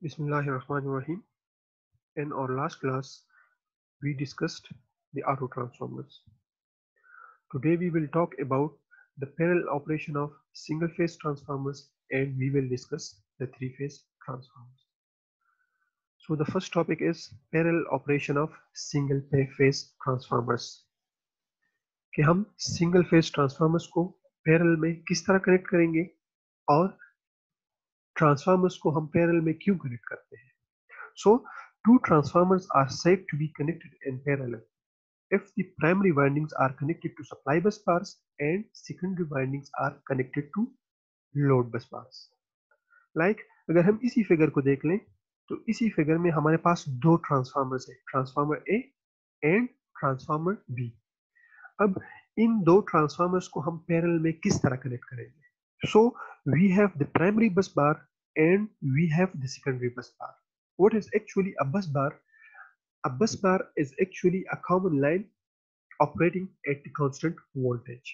Bismillahirrahmanirrahim. In our last class, we discussed the auto transformers. Today we will talk about the parallel operation of single phase transformers and we will discuss the three phase transformers. So the first topic is parallel operation of single phase transformers. कि हम single phase transformers को parallel में किस तरह connect करेंगे और transformers को हम पैरेलल में क्यों कनेक्ट करते हैं. So, two transformers are said to be connected in parallel if the primary windings are connected to supply bus bars and secondary windings are connected to load bus bars. Like, अगर हम इसी figure को देख लें तो इसी figure में हमारे पास दो ट्रांसफार्मर्स है, transformer A and transformer B. अब इन दो ट्रांसफार्मर्स को हम पैरेलल में किस तरह कनेक्ट करेंगे. So we have the primary bus bar and we have the secondary bus bar. What is actually a bus bar? A bus bar is actually a common line operating at the constant voltage.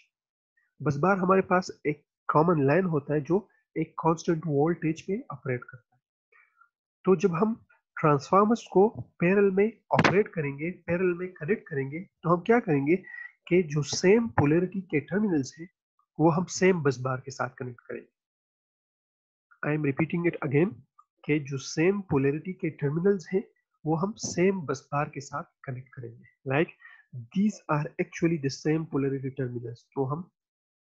बस बार हमारे पास एक common line होता है जो एक constant voltage पे operate करता है. तो जब हम ट्रांसफार्मर्स को पैरेलल में ऑपरेट करेंगे, पैरेलल में कनेक्ट करेंगे, तो हम क्या करेंगे कि जो सेम पोलैरिटी के टर्मिनल्स हैं वो हम सेम बस बार के साथ कनेक्ट करेंगे. I am repeating it again कि जो सेम पोलैरिटी के टर्मिनल्स हैं वो हम सेम बस बार के साथ कनेक्ट करेंगे. Like these are actually the same polarity terminals. तो हम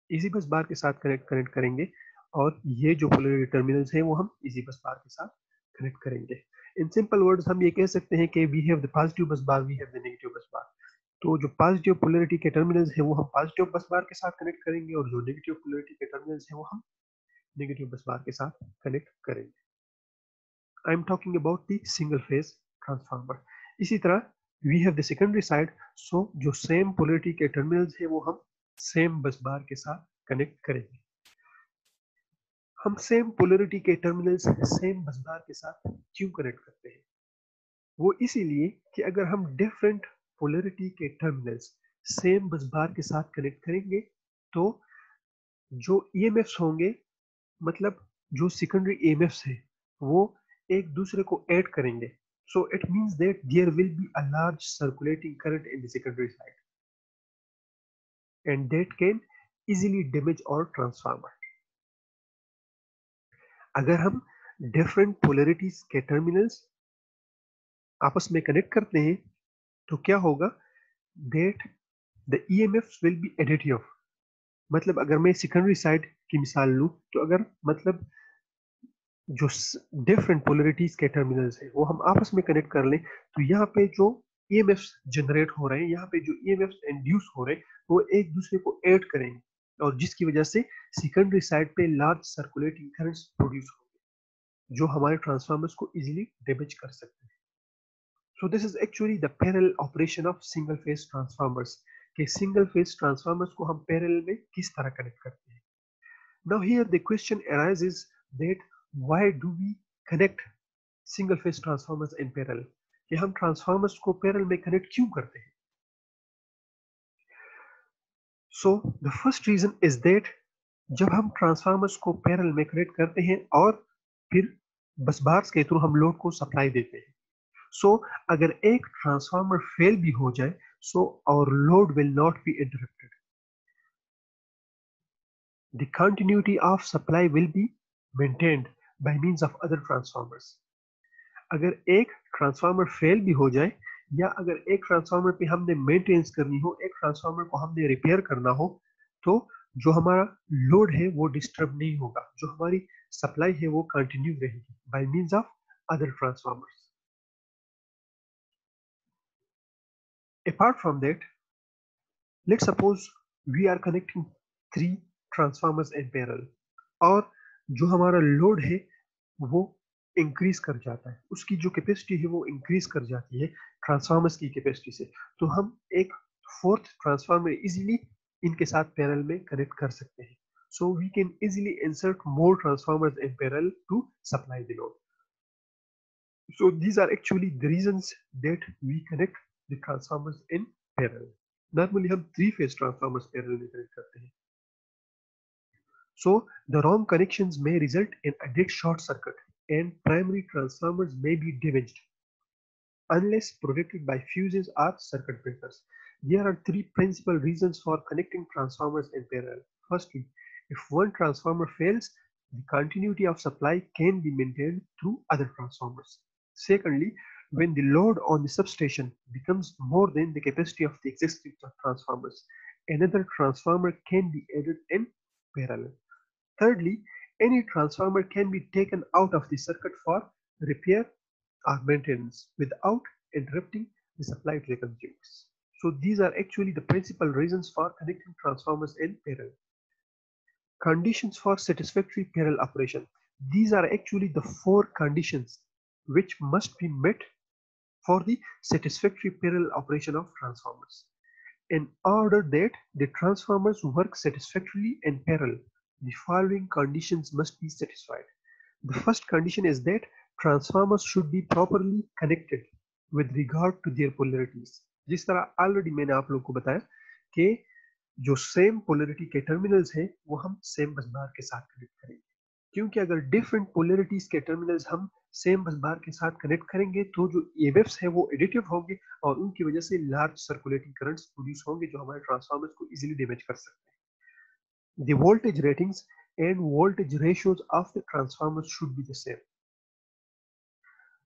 इसी बस बार के साथ कनेक्ट करेंगे और ये जो पोलैरिटी टर्मिनल्स हैं वो हम इसी बस बार के साथ कनेक्ट करेंगे. इन सिंपल वर्ड्स हम ये कह सकते हैं कि वी हैव द पॉजिटिव बस बार, वी हैव द नेगेटिव बस बार. तो जो पॉजिटिव पोलैरिटी के टर्मिनल्स हैं वो हम पॉजिटिव बस बार के साथ कनेक्ट करेंगे और जो नेगेटिव पोलैरिटी के टर्मिनल्स हैं वो हम नेगेटिव बस बार के साथ कनेक्ट करेंगे. I am talking about the single phase transformer. इसी तरह we have the secondary side. So जो सेम पोलैरिटी के टर्मिनल्स है वो हम सेम बस बार के साथ कनेक्ट करेंगे. हम सेम पोलैरिटी के टर्मिनल्स सेम बस बार के साथ क्यों कनेक्ट करते हैं. वो इसीलिए कि अगर हम डिफरेंट पोलैरिटी के टर्मिनल्स सेम बस बार के साथ कनेक्ट करेंगे तो जो ईएमएफ्स होंगे, मतलब जो सेकेंडरी ईएमएफ्स है वो एक दूसरे को ऐड करेंगे. So it means that there will be a large circulating current in the secondary side and that can easily damage our transformer. अगर हम different polarities के terminals आपस में कनेक्ट करते हैं तो क्या होगा that the EMFs will be additive. मतलब अगर मैं सेकेंडरी साइड की मिसाल लूं तो अगर मतलब जो डिफरेंट पोलैरिटीज के टर्मिनल्स है वो हम आपस में कनेक्ट कर लें तो यहाँ पे जो ईएमएफ्स जनरेट हो रहे हैं, यहाँ पे जो ईएमएफ्स इंड्यूस हो रहे हैं वो एक दूसरे को ऐड करेंगे और जिसकी वजह से सेकेंडरी साइड पे लार्ज सर्कुलेटिंग करंट्स प्रोड्यूस होंगे जो हमारे ट्रांसफार्मर्स को इजीली डैमेज कर सकते हैं. सो this is actually the parallel operation of single phase transformers. कि सिंगल फेज ट्रांसफार्मर्स को हम पैरेलल में किस तरह कनेक्ट करते हैं. Now here the question arises that why do we connect single phase transformers in parallel? कि हम ट्रांसफार्मर्स को पैरेलल में कनेक्ट क्यों करते हैं. So the first reason is that जब हम ट्रांसफार्मर्स को पैरेलल में कनेक्ट करते हैं और फिर बस बार्स के थ्रू हम लोड को सप्लाई देते हैं. So अगर एक ट्रांसफार्मर फेल भी हो जाए so our load will not be interrupted. The continuity of supply will be maintained by means of other transformers. अगर एक ट्रांसफार्मर फेल भी हो जाए या अगर एक ट्रांसफार्मर पे हमने मेंटेनेंस करनी हो, एक ट्रांसफार्मर को हमने रिपेयर करना हो तो जो हमारा लोड है वो डिस्टर्ब नहीं होगा, जो हमारी सप्लाई है वो कंटिन्यू रहेगी by means of other transformers. Apart from that, let's suppose we are connecting three transformers in parallel और जो हमारा लोड है वो इंक्रीज कर जाता है, उसकी जो कैपेसिटी है वो इंक्रीज कर जाती है ट्रांसफार्मर्स की कैपेसिटी से. तो हम एक फोर्थ ट्रांसफार्मर इजीली इनके साथ पैरेलल में कनेक्ट कर सकते हैं. So we can easily insert more transformers in parallel to supply the load. So these are actually the reasons that we connect the transformers in parallel. Normally हम three phase transformers parallel में connect करते हैं. So the wrong connections may result in a dead short circuit. and primary transformers may be damaged unless protected by fuses or circuit breakers. There are three principal reasons for connecting transformers in parallel. Firstly, if one transformer fails, the continuity of supply can be maintained through other transformers. Secondly, when the load on the substation becomes more than the capacity of the existing transformers, another transformer can be added in parallel. Thirdly, any transformer can be taken out of the circuit for repair or maintenance without interrupting the supply to the consumers. So these are actually the principal reasons for connecting transformers in parallel. Conditions for satisfactory parallel operation. These are actually the four conditions which must be met for the satisfactory parallel operation of transformers. In order that the transformers work satisfactorily in parallel, the following conditions must be satisfied. The first condition is that transformers should be properly connected with regard to their polarities. जिस तरह already मैंने आप लोगों को बताया कि जो same polarity के टर्मिनल्स हैं वो हम सेम बस बार के साथ कनेक्ट करेंगे, क्योंकि अगर डिफरेंट पोलरिटीज के टर्मिनल्स हम सेम बस बार के साथ कनेक्ट करेंगे तो जो ईएमएफ्स है वो एडिटिव होंगे और उनकी वजह से लार्ज सर्कुलेटिंग करंट्स प्रोड्यूस होंगे जो हमारे ट्रांसफार्मर्स को इजीली डैमेज कर सकते हैं. The voltage ratings and voltage ratios of the transformers should be the same.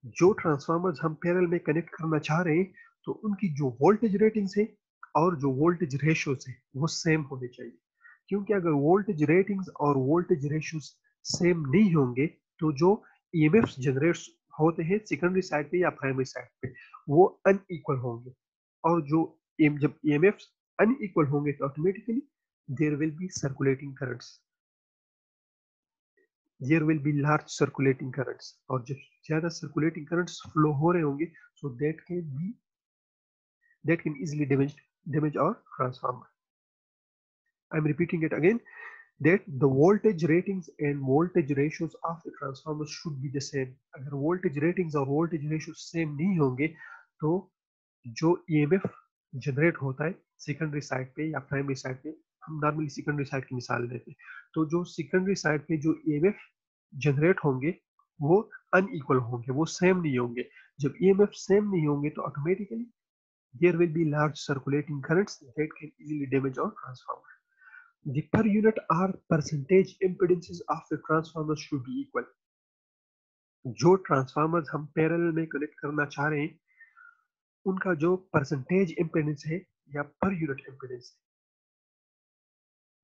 जो ट्रांसफार्मर्स हम पैरेलल में कनेक्ट करना चाह रहे हैं तो उनकी जो वोल्टेज रेटिंग्स है और जो वोल्टेज रेशियोज है वो सेम होने चाहिए, क्योंकि अगर वोल्टेज रेटिंग्स और वोल्टेज रेशियोज सेम नहीं होंगे तो जो ईएमएफ्स जनरेट होते हैं सेकेंडरी साइड पे या प्राइमरी साइड पे वो अनइक्वल होंगे, और जो जब ईएमएफ्स अनइक्वल होंगे तो automatically there will be circulating currents, there will be large circulating currents, और जब ज्यादा circulating currents flow हो रहे होंगे so that can easily damage our transformer. I'm repeating it again that the voltage ratings and voltage ratios of the transformers should be the same. अगर voltage ratings और voltage ratios same नहीं होंगे तो जो EMF generate होता है secondary side पे या प्राइमरी साइड पे, हम नॉर्मली सेकेंडरी साइड की मिसाल लेते हैं, तो जो सेकेंडरी साइड पे जो EMF जनरेट होंगे वो अनइक्वल होंगे, वो सेम नहीं होंगे. जब ईएमएफ सेम नहीं होंगे तो automatically there will be large circulating currents that can easily damage our transformer. The per unit or percentage impedances of the transformer should be equal. जो ट्रांसफार्मर्स हम पैरेलल में कनेक्ट करना चाह रहे हैं उनका जो परसेंटेज इम्पीडेंस है या per unit impedance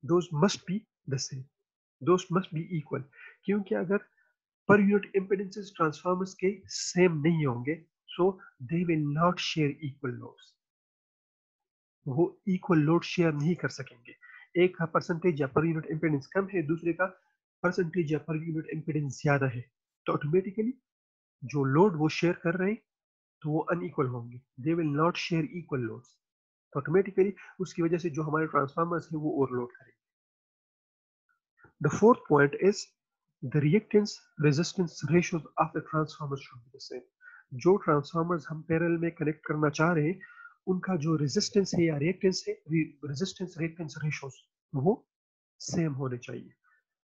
those must be the same, those must be equal, क्योंकि अगर पर यूनिट इम्पीडेंसेस ट्रांसफार्मर्स के सेम नहीं होंगे so they will not share equal loads, वो इक्वल लोड शेयर नहीं कर सकेंगे. एक का परसेंटेज या पर यूनिट इम्पीडेंस कम है, दूसरे का परसेंटेज या पर यूनिट इम्पीडेंस ज्यादा है, तो ऑटोमेटिकली जो लोड वो शेयर कर रहे हैं तो वो अनइक्वल होंगे, दे will not share equal loads, तो ऑटोमेटिकली उसकी वजह से जो हमारे ट्रांसफार्मर्स है वो ओवरलोड करेंगे. The fourth point is the reactance resistance ratios of the transformers should be the same. जो ट्रांसफार्मर्स हम पैरेलल में कनेक्ट करना चाह रहे हैं उनका जो रेजिस्टेंस है या रिएक्टेंस है, रेजिस्टेंस रिएक्टेंस रेशियोज वो सेम होने चाहिए,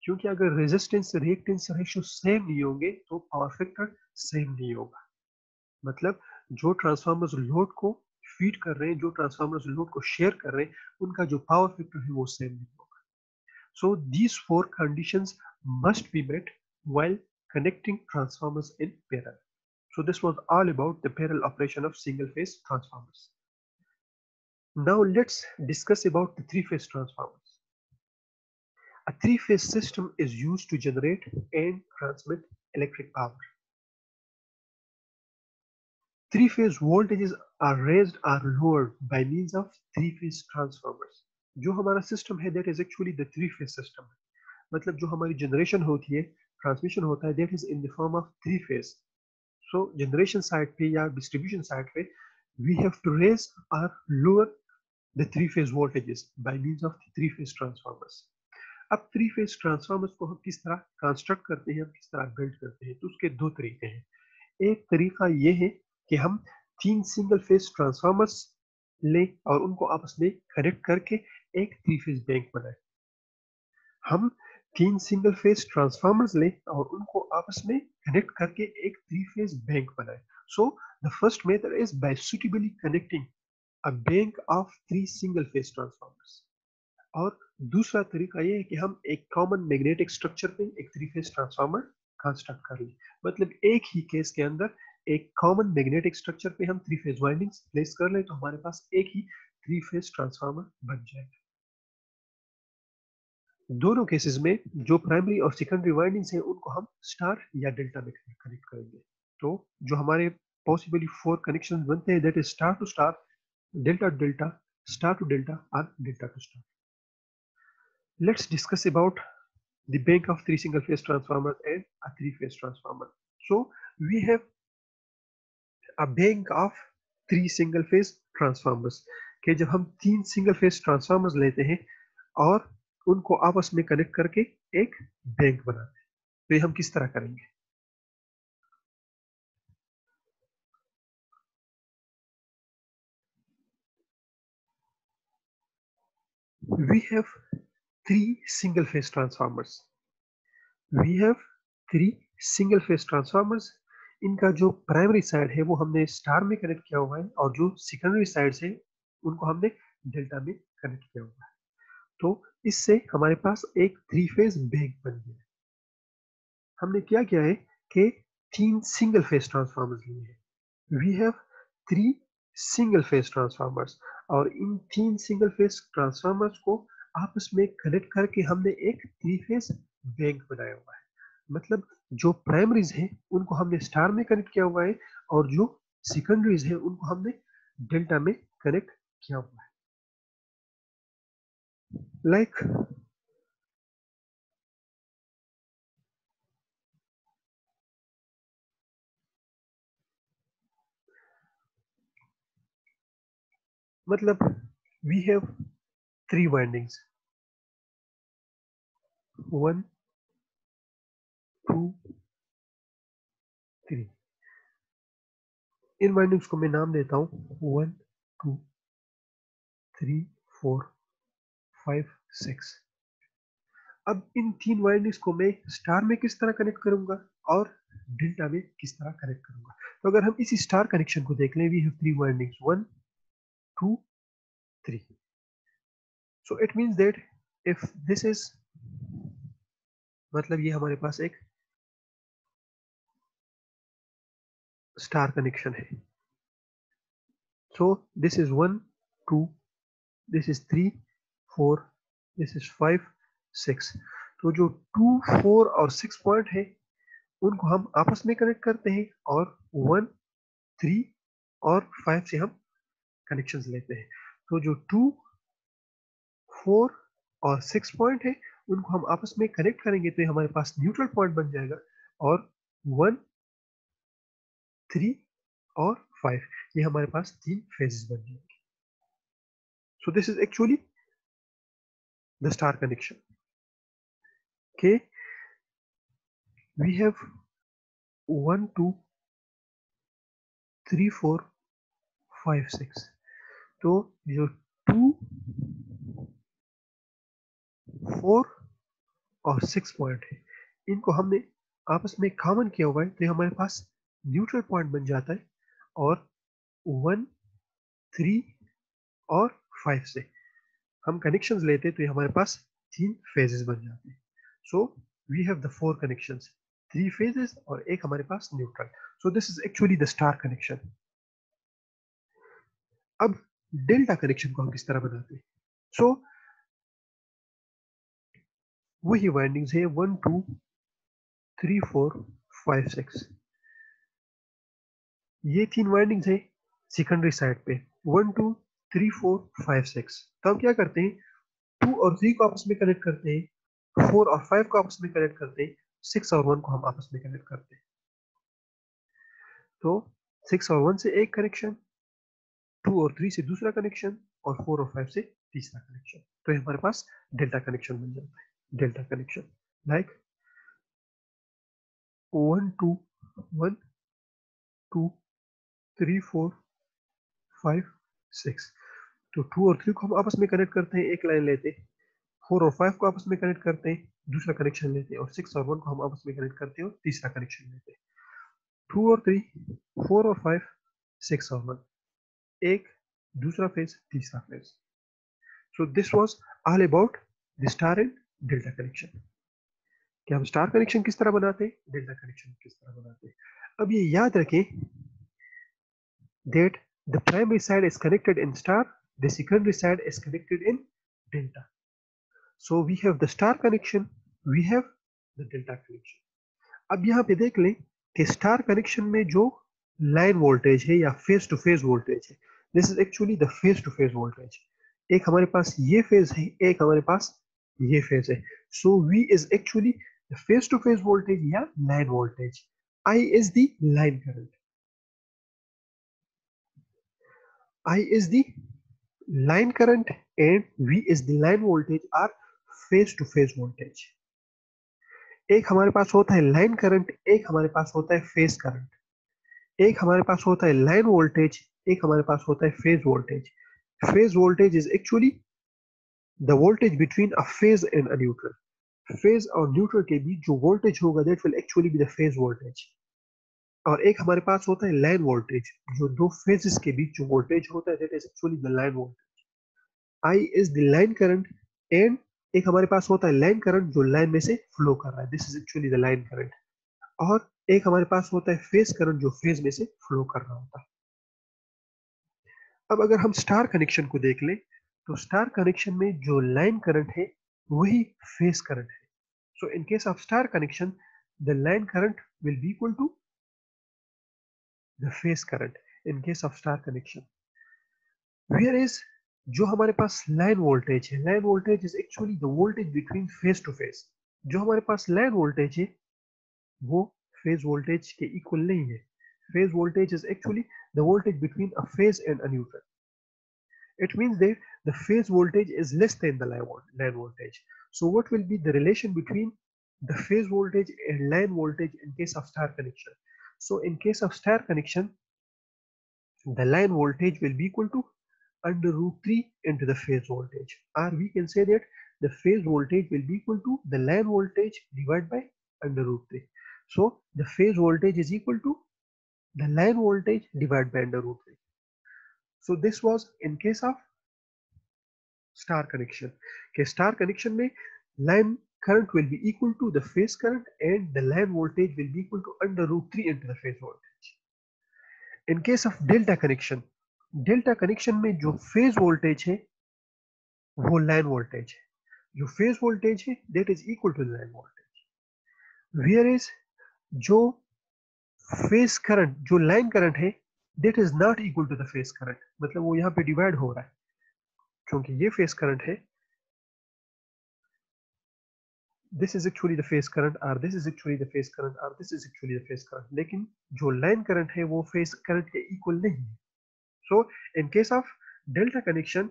क्योंकि अगर रेजिस्टेंस रिएक्टेंस रेशियो सेम नहीं होंगे तो पावर फैक्टर सेम नहीं होगा. मतलब जो ट्रांसफार्मर्स लोड को फीड कर रहे हैं, जो ट्रांसफार्मर्स लोड को शेयर कर रहे हैं उनका जो पावर फैक्टर है वो सेम नहीं होगा. So these four conditions must be met while connecting transformers in parallel. So this was all about the parallel operation of single phase transformers. Now let's discuss about the three-phase transformers. A three-phase system is used to generate and transmit electric power. Three-phase voltages are raised or lowered by means of three-phase transformers. जो हमारा system है that is actually the three-phase system. मतलब जो हमारी generation होती है, transmission होता है, that is in the form of three phase. So generation side पे या डिस्ट्रीब्यूशन साइड पे we have to raise or lower the three phase voltages by means of three phase transformers. अब three phase transformers को हम किस तरह construct करते हैं, हम किस तरह बिल्ड करते हैं, तो उसके दो तरीके हैं. एक तरीका ये है कि हम तीन सिंगल फेज ट्रांसफार्मर्स लें और उनको आपस में कनेक्ट करके एक थ्री फेज बैंक बनाएं. हम तीन सिंगल फेज ट्रांसफार्मर्स ले और उनको आपस में कनेक्ट करके एक थ्री फेज बैंक बनाए. So the first method is by suitably connecting a bank of three single phase transformers. और दूसरा तरीका ये है कि हम एक कॉमन मैग्नेटिक स्ट्रक्चर पे एक थ्री फेज ट्रांसफार्मर कंस्ट्रक्ट कर लें. मतलब एक ही केस के अंदर एक कॉमन मैग्नेटिक स्ट्रक्चर पे हम थ्री फेज वाइंडिंग्स प्लेस कर लें तो हमारे पास एक ही थ्री फेज ट्रांसफार्मर बन जाएगा. दोनों केसेस में जो प्राइमरी और सेकेंडरी वाइंडिंग्स हैं उनको हम स्टार या डेल्टा में कनेक्ट करेंगे. तो जो हमारे पॉसिबली फोर कनेक्शन बनते हैं that is star to star, delta to delta, star to delta और delta to star. Let's discuss about the bank of three single phase transformers and a three phase transformer. So we have a bank of three single phase transformers कि जब हम तीन single phase transformers लेते हैं और उनको आपस में कनेक्ट करके एक बैंक बनाते हैं तो ये हम किस तरह करेंगे. We have three single phase transformers. We have three single phase transformers. इनका जो प्राइमरी साइड है वो हमने स्टार में कनेक्ट किया हुआ है और जो सेकेंडरी साइड है उनको हमने डेल्टा में कनेक्ट किया हुआ है. तो इससे हमारे पास एक थ्री फेज बैंक बन गया है. हमने क्या किया है कि तीन सिंगल फेज ट्रांसफार्मर्स लिए हैं. We have three single phase transformers और इन तीन सिंगल फेज ट्रांसफार्मर्स को आपस में कनेक्ट करके हमने एक थ्री फेज बैंक बनाया हुआ है. मतलब जो प्राइमरीज हैं उनको हमने स्टार में कनेक्ट किया हुआ है और जो सेकेंडरीज हैं उनको हमने डेल्टा में कनेक्ट किया हुआ है. लाइक मतलब we have three windings, one two three. इन वाइंडिंग्स को मैं नाम देता हूँ one two three four five six. अब इन तीन वाइंडिंग्स को मैं स्टार में किस तरह कनेक्ट करूंगा और डेल्टा में किस तरह कनेक्ट करूंगा. तो अगर हम इसी स्टार कनेक्शन को देख लें we have three windings one two three. So it means that if this is मतलब ये हमारे पास एक स्टार कनेक्शन है. So this is one two, this is three four, this is five six. तो जो टू फोर और six point है उनको हम आपस में कनेक्ट करते हैं और वन थ्री और फाइव से हम कनेक्शंस लेते हैं. तो जो टू फोर और सिक्स पॉइंट है उनको हम आपस में कनेक्ट करेंगे तो हमारे पास न्यूट्रल पॉइंट बन जाएगा और वन थ्री और फाइव ये हमारे पास तीन फेजेस बन जाएंगे. सो this is actually the star connection. Okay, we have one two three four five six. तो जो टू फोर और सिक्स पॉइंट है इनको हमने आपस में कॉमन किया हुआ है तो हमारे पास न्यूट्रल पॉइंट बन जाता है और वन थ्री और फाइव से हम कनेक्शंस लेते हैं तो हमारे पास तीन फेजेस बन जाते हैं. So we have the four connections, three phases और एक हमारे पास neutral. So this is actually the star connection. अब डेल्टा कनेक्शन को हम किस तरह बनाते हैं. सो वही वाइंडिंग्स है one two three four five six. ये तीन वाइंडिंग्स है सेकेंडरी साइड पे one two three four five six. तो हम क्या करते हैं टू और थ्री को आपस में कनेक्ट करते हैं, फोर और फाइव को आपस में कनेक्ट करते हैं, सिक्स और वन को हम आपस में कनेक्ट करते हैं. तो सिक्स और वन से एक कनेक्शन, टू और थ्री से दूसरा कनेक्शन और फोर और फाइव से तीसरा कनेक्शन. तो हमारे पास डेल्टा कनेक्शन बन जाता है. Delta connection like one two one two three four five six. तो टू और थ्री को हम आपस में कनेक्ट करते हैं, एक लाइन लेते हैं. फोर और फाइव को आपस में कनेक्ट करते हैं, दूसरा कनेक्शन लेते हैं और 6 और 1 को हम आपस में कनेक्ट करते हैं और तीसरा कनेक्शन लेते हैं। 2 और 3, 4 और 5, 6 और 1, एक दूसरा फेज तीसरा phase. So this was all about the star and delta connection कि हम स्टार कनेक्शन किस तरह बनाते हैं, डेल्टा कनेक्शन किस तरह बनाते हैं। अब ये याद रखें that the primary side is connected in star, the secondary side is connected in delta. So we have the star connection, we have the delta connection. अब यहाँ पे देख लें कि स्टार कनेक्शन में जो लाइन वोल्टेज है या फेज टू फेज वोल्टेज है, this is actually the phase to phase voltage. एक हमारे पास ये फेज है, एक हमारे पास ये फेज है। So V is actually the phase to phase voltage या line voltage. I is the line current, I is the line current and V is the line voltage are phase to phase voltage। एक हमारे पास होता है line current, एक हमारे पास होता है phase current. एक हमारे पास होता है लाइन वोल्टेज, एक हमारे पास होता है phase voltage. Phase voltage is actually the voltage between a phase and a neutral. Phase और न्यूट्रल के बीच जो वोल्टेज होगा that will actually be the phase voltage. और एक हमारे पास होता है लाइन वोल्टेज, जो दो फेजेस के बीच जो वोल्टेज होता है that is actually the line voltage. I is the line current and एक हमारे पास होता है लाइन करंट जो लाइन में से फ्लो कर रहा है, this is actually the line current. और एक हमारे पास होता है फेज करंट जो फेज में से फ्लो कर रहा होता है। अब अगर हम स्टार कनेक्शन को देख लें तो स्टार कनेक्शन में जो लाइन करंट है वही फेज करंट है। So in case of star connection the line current will be equal to the phase current in case of star connection. Where is जो हमारे पास लाइन वोल्टेज है, line voltage is actually the voltage between phase to phase. जो हमारे पास line voltage है वो phase voltage के इक्वल नहीं है। Phase voltage is actually the voltage between a phase and a neutral. It means that the phase voltage is less than the line voltage. So what will be the relation between the phase voltage and line voltage in case of star connection? So in case of star connection, the line voltage will be equal to under root 3 into the phase voltage. Or we can say that the phase voltage will be equal to the line voltage divided by under root 3. So the phase voltage is equal to the line voltage divided by under root 3. So this was in case of star connection. Okay, star connection में line current will be equal to the phase current and the line voltage will be equal to under root 3 into the phase voltage. In case of delta connection में जो phase voltage है वो line voltage है, जो phase voltage है that is equal to the line voltage, whereas जो phase current जो line current है that is not equal to the phase current, मतलब वो यहाँ पे divide हो रहा है क्योंकि ये phase current है, this is actually the phase current or this is actually the phase current or this is actually the phase current, लेकिन जो line current है वो phase current के equal नहीं है। So in case of delta connection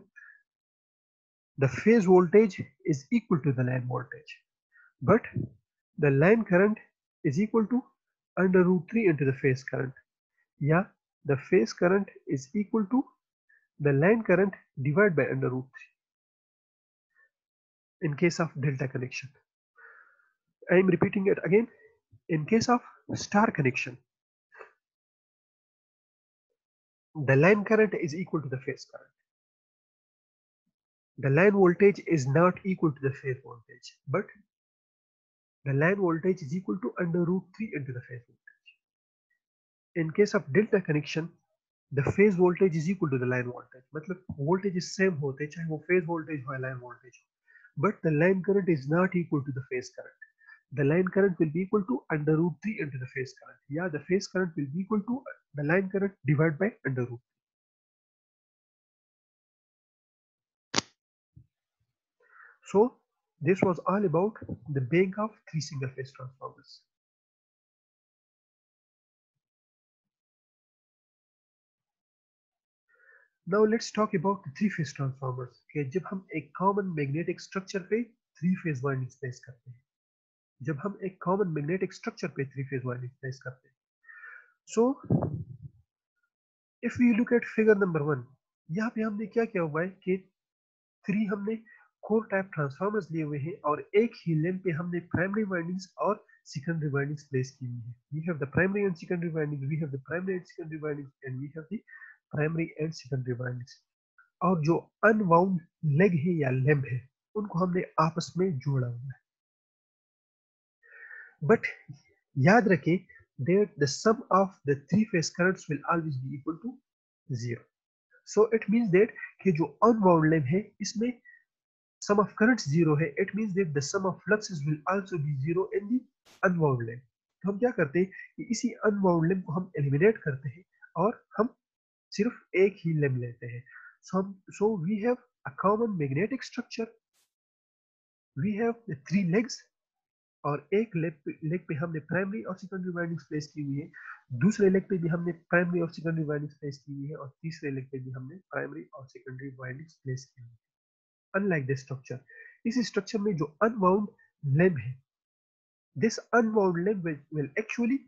the phase voltage is equal to the line voltage, but the line current is equal to under root 3 into the phase current, या the phase current is equal to the line current divided by under root 3 in case of delta connection. I am repeating it again. In case of star connection, the line current is equal to the phase current. The line voltage is not equal to the phase voltage, but the line voltage is equal to under root 3 into the phase voltage. In case of delta connection, the phase voltage is equal to the line voltage. मतलब voltage is same होते चाहे वो phase voltage हो या line voltage हो, but the line current is not equal to the phase current. The line current will be equal to under root 3 into the phase current. Yeah, the phase current will be equal to the line current divided by under root. So this was all about the bank of three single phase transformers. Now let's talk about the three phase transformers. Okay, जब हम एक common magnetic structure पे three phase windings place करते हैं, जब हम एक common magnetic structure पे three phase windings place करते हैं, so if we look at figure number 1, यहाँ पे हमने क्या किया हुआ है कि 3 हमने कोर टाइप ट्रांसफार्मर्स लिए हुए हैं और एक ही लेन पे हमने प्राइमरी वाइंडिंग्स और सेकेंडरी वाइंडिंग्स प्लेस की हुई है. We have the primary and secondary windings, we have the primary and secondary windings and we have the primary and secondary windings. और जो अनवाउंड लेग है या लैम्प है उनको हमने आपस में जोड़ा हुआ है. बट याद रखें that the sum of the three phase currents will always be equal to 0. So it means that कि जो unwound lamp है इसमें sum of currents 0 है. It means that the sum of fluxes will also be 0 in the unwound lamp. तो हम क्या करते हैं कि इसी unwound lamp को हम eliminate करते हैं और हम सिर्फ एक ही लैम्प लेते हैं. So we have a common magnetic structure. We have the three legs और एक लेग पे हमने प्राइमरी और सेकेंडरी वाइंडिंग्स प्लेस की हुई है. दूसरे लेग पे भी हमने प्राइमरी और सेकेंडरी वाइंडिंग्स प्लेस की हुई है और तीसरे लेग पे भी हमने प्राइमरी और सेकेंडरी वाइंडिंग्स प्लेस की हुई है. अनलाइक दिस स्ट्रक्चर, इस स्ट्रक्चर में जो अनवाउंड लैम्प है, this unwound lamp will actually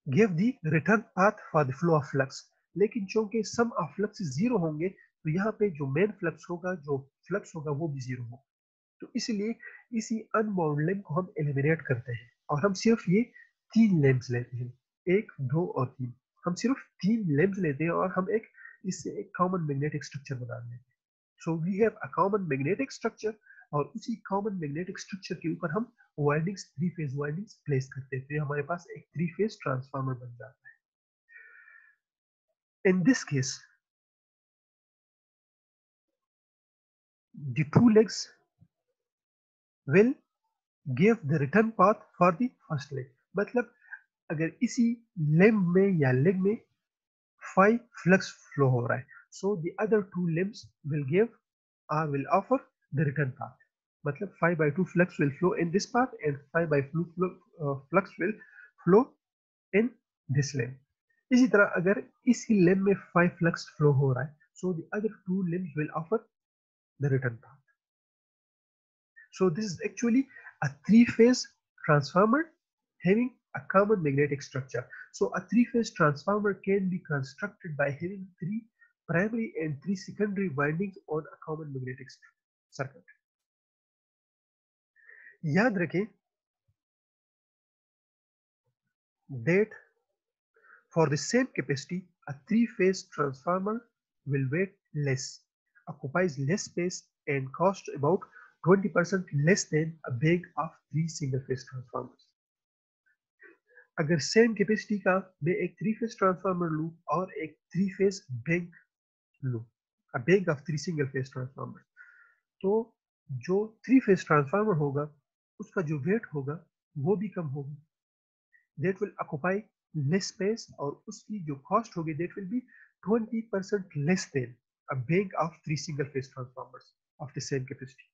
give the return path for the flow of flux. लेकिन चूंकि सम ऑफ फ्लक्स जीरो होंगे तो यहाँ पे जो मेन फ्लक्स होगा, जो फ्लक्स होगा वो भी जीरो होगा. तो इसलिए इसी अनबाउंड लैम्प को हम एलिमिनेट करते हैं और हम सिर्फ ये तीन लैम्प्स लेते हैं, 1, 2 और 3. हम सिर्फ तीन लैम्प्स लेते हैं और हम एक इससे एक कॉमन मैग्नेटिक स्ट्रक्चर बना लेते हैं. So we have a common magnetic structure और उसी कॉमन मैग्नेटिक स्ट्रक्चर के ऊपर हम windings, three phase windings place करते हैं. तो हमारे पास एक थ्री फेज ट्रांसफार्मर बन जाता है. In this case the two legs will give the return path for the first leg. मतलब अगर इसी लिम्ब में या लेग में 5 फ्लक्स फ्लो हो रहा है, so the other two limbs will give or will offer the return path. मतलब 5/2 flux will flow in this path and 5/2 flux will flow in this limb. इसी तरह अगर इसी लिम्ब में 5 फ्लक्स फ्लो हो रहा है, so the other two limbs will offer the return path. So this is actually a three-phase transformer having a common magnetic structure. So a three-phase transformer can be constructed by having three primary and three secondary windings on a common magnetic circuit. याद रखें that for the same capacity, a three-phase transformer will weigh less, occupies less space, and cost about 20% less than a bank of three single-phase transformers. अगर same capacity का मैं एक three phase transformer लूं और एक three phase bank लूं, a bank of three single phase transformer, तो जो थ्री फेज ट्रांसफार्मर होगा उसका जो वेट होगा वो भी कम होगा. That will occupy less space और उसकी जो कॉस्ट होगी that will be 20% less than a bank of three single phase transformers of the same capacity.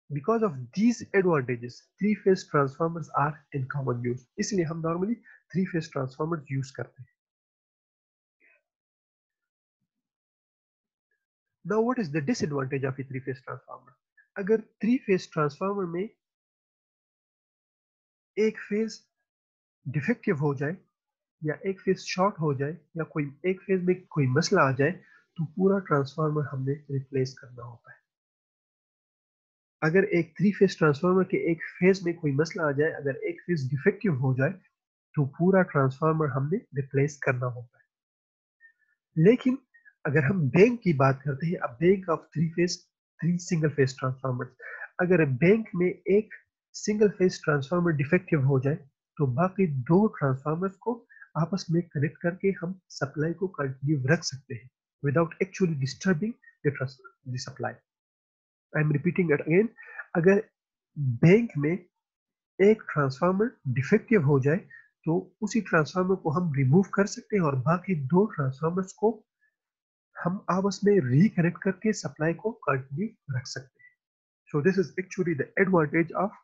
Because of these advantages, three-phase transformers are in common use. इसलिए हम normally three-phase transformers use करते हैं. Now, what is the disadvantage of a three-phase transformer? अगर three-phase transformer में एक phase defective हो जाए या एक phase short हो जाए या कोई एक phase में कोई मसला आ जाए तो पूरा ट्रांसफार्मर हमने रिप्लेस करना होता है. अगर एक थ्री फेज ट्रांसफार्मर के एक फेज में कोई मसला आ जाए, अगर एक फेज डिफेक्टिव हो जाए तो पूरा ट्रांसफार्मर हमने रिप्लेस करना होता है. लेकिन अगर हम बैंक की बात करते हैं, अब bank of three single phase transformer, अगर बैंक में एक सिंगल फेज ट्रांसफार्मर डिफेक्टिव हो जाए तो बाकी दो ट्रांसफार्मर्स को आपस में कनेक्ट करके हम सप्लाई को कंटिन्यू रख सकते हैं without actually disturbing the supply. I am repeating it again. अगर बैंक में एक ट्रांसफार्मर डिफेक्टिव हो जाए तो उसी ट्रांसफार्मर को हम रिमूव कर सकते हैं और बाकी दो ट्रांसफार्मर्स को हम आपस में रिकनेक्ट करके सप्लाई को कंटिन्यू रख सकते हैं. सो this is actually the advantage of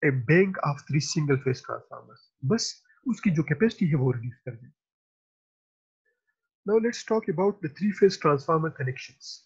A bank of three single phase transformers. बस उसकी जो कैपेसिटी है वो रिड्यूस कर दें. Now let's talk about the three phase transformer connections.